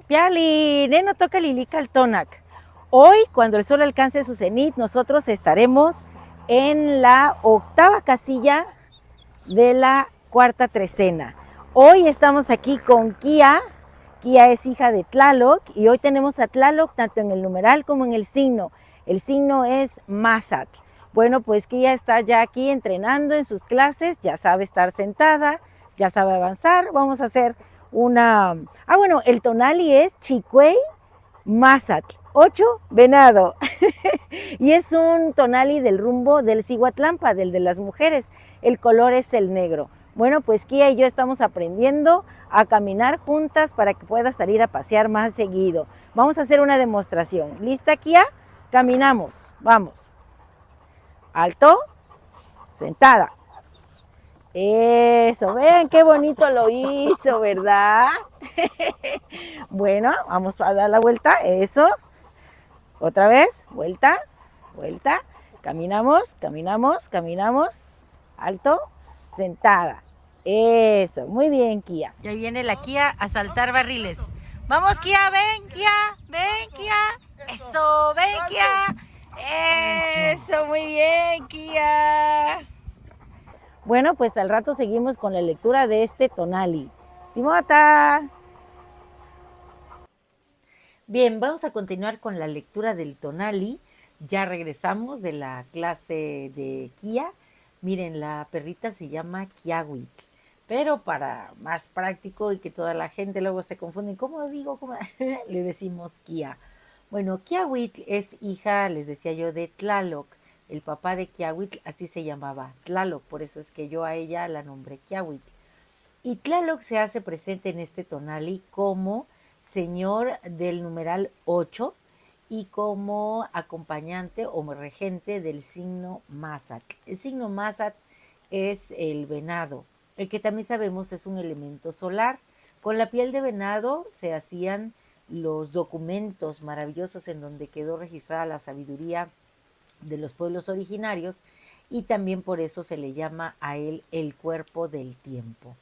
Piali, neno toca lilica al tonac. Hoy, cuando el sol alcance su cenit, nosotros estaremos en la octava casilla de la cuarta trecena. Hoy estamos aquí con Kia. Kia es hija de Tlaloc y hoy tenemos a Tlaloc tanto en el numeral como en el signo. El signo es Mazac. Bueno, pues Kia está ya aquí entrenando en sus clases, ya sabe estar sentada, ya sabe avanzar. Vamos a hacer una... bueno, el tonali es Chicuey Mazac, 8 venado. Y es un tonali del rumbo del Cihuatlampa, del de las mujeres. El color es el negro. Bueno, pues Kia y yo estamos aprendiendo a caminar juntas para que pueda salir a pasear más seguido. Vamos a hacer una demostración. ¿Lista, Kia? Caminamos. Vamos. Alto. Sentada. Eso, vean qué bonito lo hizo, ¿verdad? Bueno, vamos a dar la vuelta. Eso. Otra vez. Vuelta. Vuelta. Caminamos, caminamos, caminamos. Alto. Sentada. Eso, muy bien, Kia. Ya viene la Kia a saltar barriles. Vamos, Kia, ven, Kia, ven, Kia. Eso, ven, Kia. Eso, muy bien, Kia. Bueno, pues al rato seguimos con la lectura de este tonali. Timota. Bien, vamos a continuar con la lectura del tonali. Ya regresamos de la clase de Kia. Miren, la perrita se llama Kiawit, pero para más práctico y que toda la gente luego se confunde, ¿cómo digo? ¿Cómo? Le decimos Kia. Bueno, Kiawit es hija, les decía yo, de Tlaloc. El papá de Kiawit así se llamaba, Tlaloc, por eso es que yo a ella la nombré Kiawit. Y Tlaloc se hace presente en este tonali como señor del numeral 8 y como acompañante o regente del signo Mazac. El signo Mazac es el venado, el que también sabemos es un elemento solar. Con la piel de venado se hacían los documentos maravillosos en donde quedó registrada la sabiduría de los pueblos originarios y también por eso se le llama a él el cuerpo del tiempo.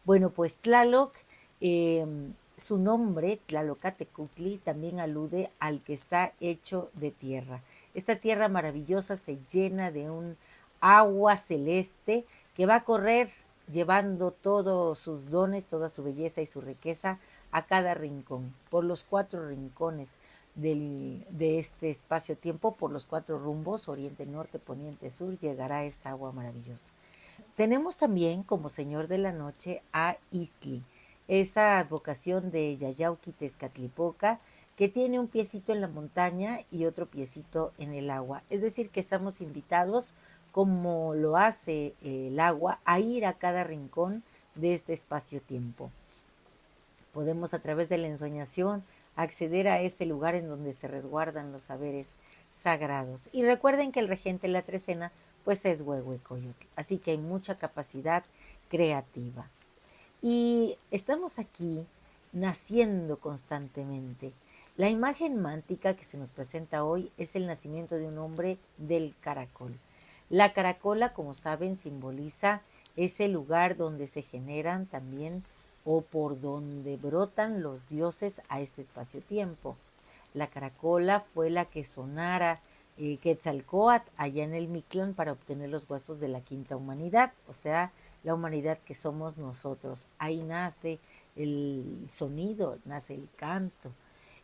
Bueno, pues Tlaloc, su nombre, Tlalocatecutli, también alude al que está hecho de tierra. Esta tierra maravillosa se llena de un agua celeste que va a correr llevando todos sus dones, toda su belleza y su riqueza a cada rincón, por los 4 rincones de este espacio-tiempo, por los 4 rumbos, oriente, norte, poniente, sur, llegará esta agua maravillosa. Tenemos también como señor de la noche a Istli, esa advocación de Yayauqui Tezcatlipoca, que tiene un piecito en la montaña y otro piecito en el agua. Es decir, que estamos invitados, como lo hace el agua, a ir a cada rincón de este espacio-tiempo. Podemos a través de la ensoñación acceder a ese lugar en donde se resguardan los saberes sagrados. Y recuerden que el regente de la trecena pues es Huehuecoyotl, así que hay mucha capacidad creativa. Y estamos aquí naciendo constantemente. La imagen mántica que se nos presenta hoy es el nacimiento de un hombre del caracol. La caracola, como saben, simboliza ese lugar donde se generan también o por donde brotan los dioses a este espacio-tiempo. La caracola fue la que sonara Quetzalcóatl allá en el Mictlán para obtener los huesos de la quinta humanidad, o sea, la humanidad que somos nosotros. Ahí nace el sonido, nace el canto.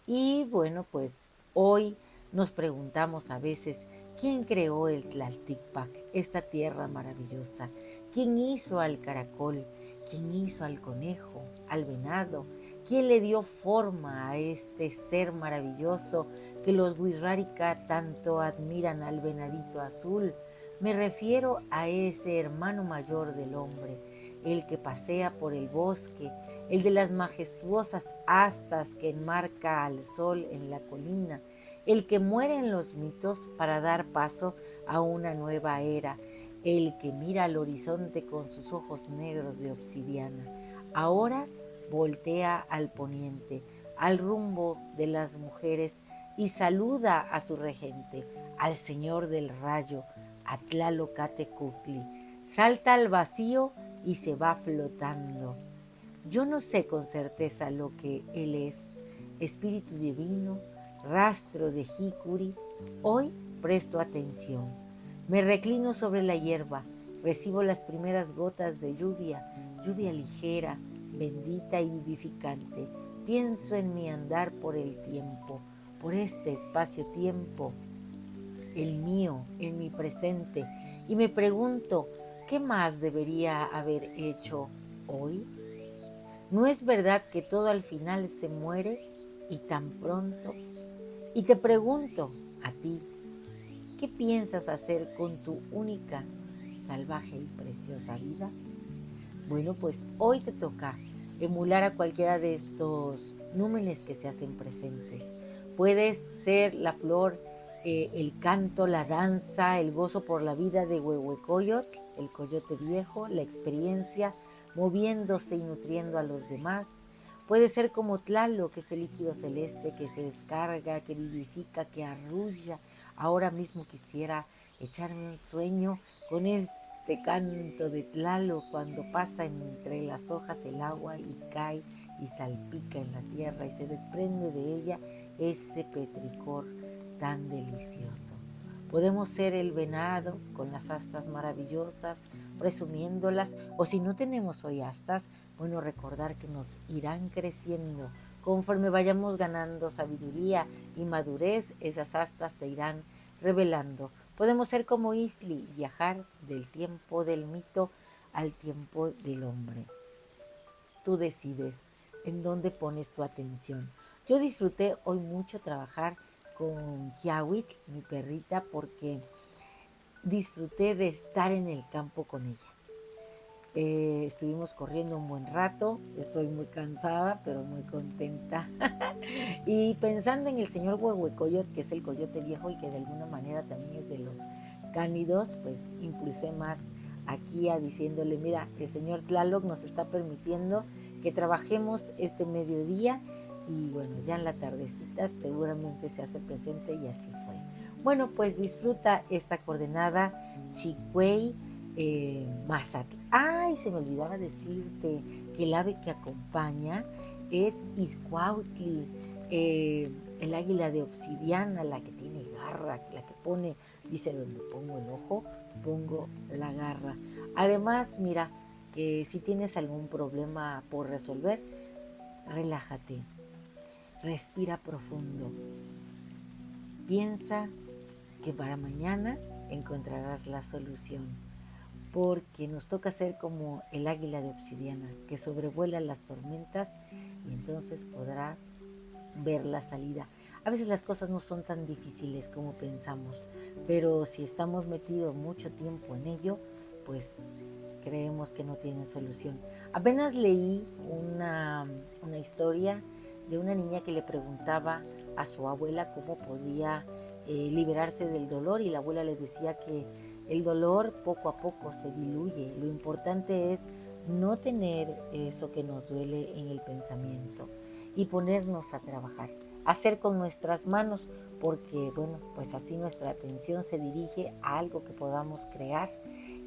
Y bueno, pues hoy nos preguntamos a veces, ¿quién creó el Tlalticpac, esta tierra maravillosa? ¿Quién hizo al caracol? ¿Quién hizo al conejo, al venado? ¿Quién le dio forma a este ser maravilloso que los Wixárika tanto admiran al venadito azul? Me refiero a ese hermano mayor del hombre, el que pasea por el bosque, el de las majestuosas astas que enmarca al sol en la colina, el que muere en los mitos para dar paso a una nueva era, el que mira al horizonte con sus ojos negros de obsidiana. Ahora voltea al poniente, al rumbo de las mujeres y saluda a su regente, al señor del rayo, a Tlalocatecutli. Salta al vacío y se va flotando. Yo no sé con certeza lo que él es. espíritu divino, rastro de jicuri, hoy presto atención. Me reclino sobre la hierba, recibo las primeras gotas de lluvia, lluvia ligera, bendita y vivificante. Pienso en mi andar por el tiempo, por este espacio-tiempo, el mío, en mi presente, y me pregunto, ¿qué más debería haber hecho hoy? ¿No es verdad que todo al final se muere y tan pronto? Y te pregunto a ti, ¿qué piensas hacer con tu única, salvaje y preciosa vida? Bueno, pues hoy te toca emular a cualquiera de estos númenes que se hacen presentes. Puede ser la flor, el canto, la danza, el gozo por la vida de Huehuecoyotl, el coyote viejo, la experiencia, moviéndose y nutriendo a los demás. Puede ser como Tlaloc, que es el líquido celeste que se descarga, que vivifica, que arrulla. Ahora mismo quisiera echarme un sueño con este canto de Tlaloc cuando pasa entre las hojas el agua y cae y salpica en la tierra y se desprende de ella ese petricor tan delicioso. Podemos ser el venado con las astas maravillosas, presumiéndolas, o si no tenemos hoy astas, bueno, recordar que nos irán creciendo. Conforme vayamos ganando sabiduría y madurez, esas astas se irán revelando. Podemos ser como Isli, viajar del tiempo del mito al tiempo del hombre. Tú decides en dónde pones tu atención. Yo disfruté hoy mucho trabajar con Kiawit, mi perrita, porque disfruté de estar en el campo con ella. Estuvimos corriendo un buen rato, estoy muy cansada, pero muy contenta. Y pensando en el señor Huehuecoyot, que es el coyote viejo y que de alguna manera también es de los cánidos, pues impulsé más aquí a diciéndole, mira, el señor Tlaloc nos está permitiendo que trabajemos este mediodía y bueno, ya en la tardecita seguramente se hace presente y así fue. Bueno, pues disfruta esta coordenada Chicuey Mazatl. Ay, se me olvidaba decirte que el ave que acompaña es Izcuautli, el águila de obsidiana, la que tiene garra, la que pone, dice, donde pongo el ojo, pongo la garra. Además, mira, que si tienes algún problema por resolver, relájate, respira profundo, piensa que para mañana encontrarás la solución, porque nos toca ser como el águila de obsidiana, que sobrevuela las tormentas y entonces podrá ver la salida. A veces las cosas no son tan difíciles como pensamos, pero si estamos metidos mucho tiempo en ello, pues creemos que no tienen solución. Apenas leí una historia de una niña que le preguntaba a su abuela cómo podía liberarse del dolor y la abuela le decía que el dolor poco a poco se diluye. Lo importante es no tener eso que nos duele en el pensamiento y ponernos a trabajar, hacer con nuestras manos, porque bueno, pues así nuestra atención se dirige a algo que podamos crear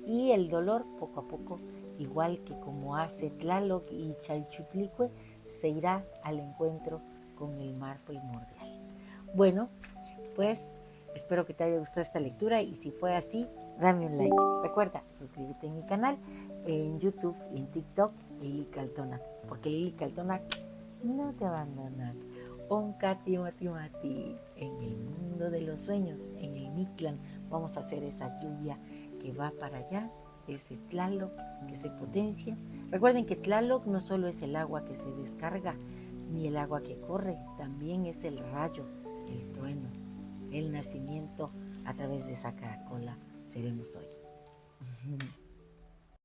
y el dolor poco a poco, igual que como hace Tlaloc y Chalchutlicue, se irá al encuentro con el mar primordial. Bueno, pues espero que te haya gustado esta lectura y si fue así, dame un like. Recuerda, suscríbete en mi canal, en YouTube y en TikTok, Lili Caltona, porque Lili Caltona no te abandona. Onkati mati mati, en el mundo de los sueños, en el Mictlán, vamos a hacer esa lluvia que va para allá, ese Tlaloc que se potencia. Recuerden que Tlaloc no solo es el agua que se descarga, ni el agua que corre, también es el rayo, el trueno, el nacimiento a través de esa caracola seremos hoy.